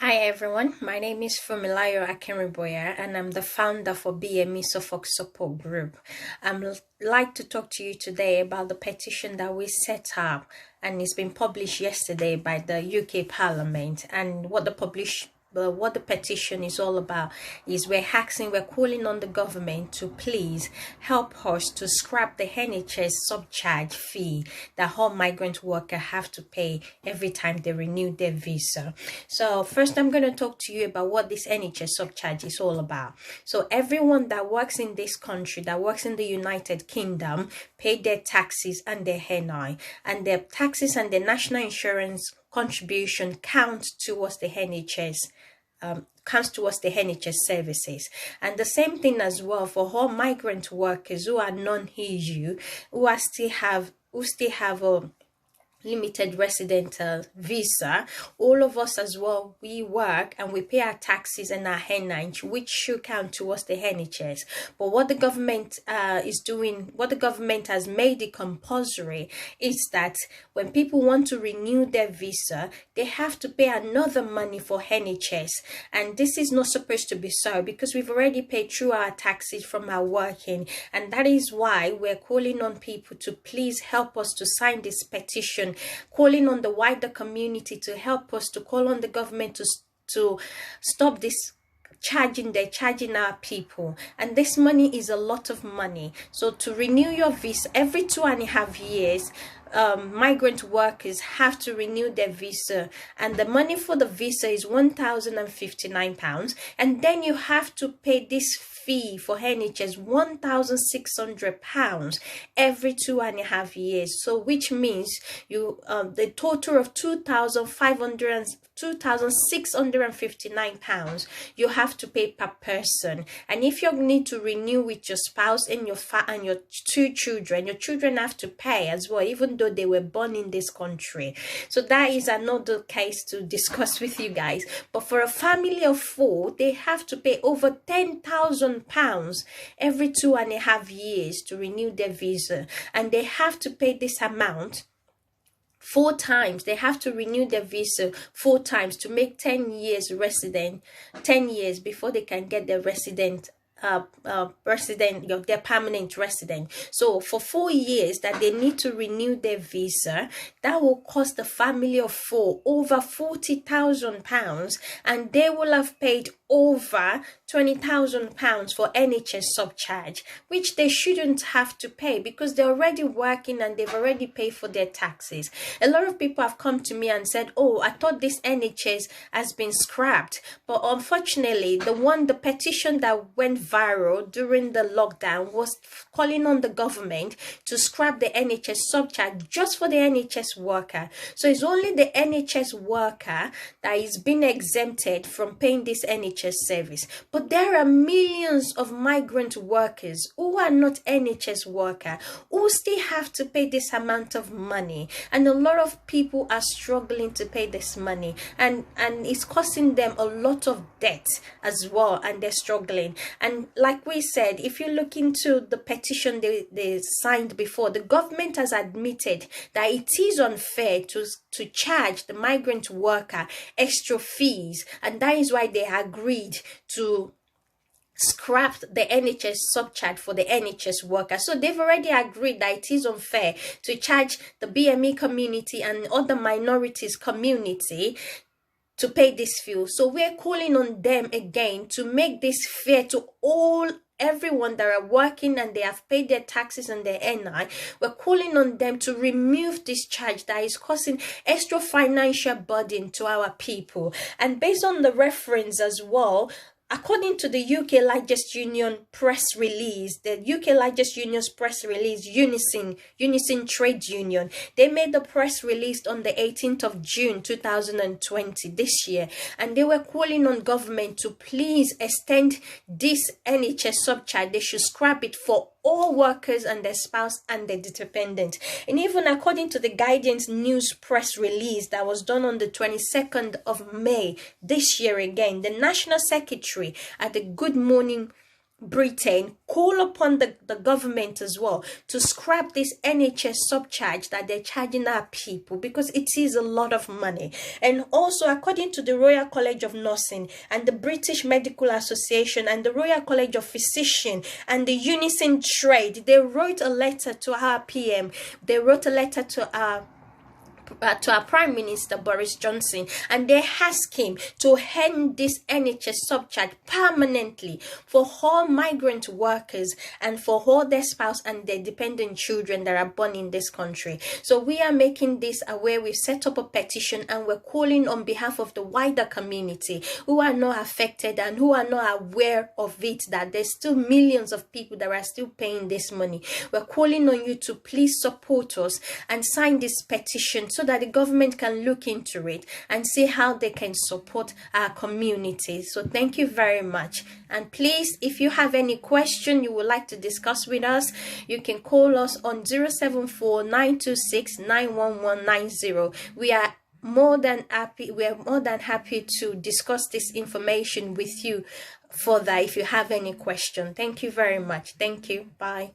Hi everyone, my name is Fumilayo Akenriboya and I'm the founder for BME Suffolk Support Group. I'd like to talk to you today about the petition that we set up and it's been published yesterday by the UK Parliament, and what the petition is all about is we're calling on the government to please help us to scrap the NHS surcharge fee that all migrant workers have to pay every time they renew their visa. So first I'm going to talk to you about what this NHS surcharge is all about. So everyone that works in this country, that works in the United Kingdom, pay their taxes and their NI, and their taxes and their national insurance contribution counts towards the NHS services. And the same thing as well for all migrant workers who are non-EU, who still have a limited resident visa. All of us as well, we work and we pay our taxes and our NI, which should count towards the NHS. But what the government is doing, what the government has made it compulsory, is that when people want to renew their visa, they have to pay another money for NHS. And this is not supposed to be so, because we've already paid through our taxes from our working. And that is why we're calling on people to please help us to sign this petition, calling on the wider community to help us, to call on the government to stop this they're charging our people. And this money is a lot of money. So to renew your visa every 2.5 years, migrant workers have to renew their visa, and the money for the visa is £1,059, and then you have to pay this fee for NHS £1,600 every 2.5 years. So which means you the total of £2,659 you have to pay per person. And if you need to renew with your spouse and your two children, your children have to pay as well, even though they were born in this country. So that is another case to discuss with you guys. But for a family of 4, they have to pay over £10,000 every 2.5 years to renew their visa, and they have to pay this amount 4 times. They have to renew their visa 4 times to make 10 years resident, 10 years before they can get their their permanent resident. So for 4 years that they need to renew their visa, that will cost the family of 4 over £40,000, and they will have paid over £20,000 for NHS surcharge, which they shouldn't have to pay because they're already working and they've already paid for their taxes. A lot of people have come to me and said, oh, I thought this NHS has been scrapped. But unfortunately, the petition that went viral during the lockdown was calling on the government to scrap the NHS surcharge just for the NHS worker. So it's only the NHS worker that is being exempted from paying this NHS service. But there are millions of migrant workers who are not NHS workers who still have to pay this amount of money, and a lot of people are struggling to pay this money, and it's costing them a lot of debt as well, and they're struggling. And like we said, if you look into the petition they signed before, the government has admitted that it is unfair to charge the migrant worker extra fees, and that is why they agreed to scrap the NHS surcharge for the NHS workers. So they've already agreed that it is unfair to charge the BME community and other minorities community to pay this fee. So we're calling on them again to make this fair to everyone that are working and they have paid their taxes and their NI. We're calling on them to remove this charge that is causing extra financial burden to our people. And based on the reference as well, according to the UK largest union press release, the UK largest union's press release, Unison Trade Union, they made the press release on the 18th of June 2020 this year, and they were calling on government to please extend this NHS surcharge. They should scrap it for all workers and their spouse and their dependent. And even according to the Guardian's news press release that was done on the 22nd of May this year again, the National Secretary at the Good Morning Britain call upon the government as well to scrap this NHS surcharge that they're charging our people, because it is a lot of money. And also, according to the Royal College of Nursing and the British Medical Association and the Royal College of Physicians and the Unison Trade, they wrote a letter to our PM. They wrote a letter to our Prime Minister Boris Johnson, and they asked him to end this NHS surcharge permanently for all migrant workers and for all their spouse and their dependent children that are born in this country. So we are making this aware. We've set up a petition and we're calling on behalf of the wider community who are not affected and who are not aware of it, that there's still millions of people that are still paying this money. We're calling on you to please support us and sign this petition so that the government can look into it and see how they can support our community. So thank you very much. And please, if you have any question you would like to discuss with us, you can call us on 074 926 91190. We are more than happy to discuss this information with you further if you have any question. Thank you very much. Thank you. Bye.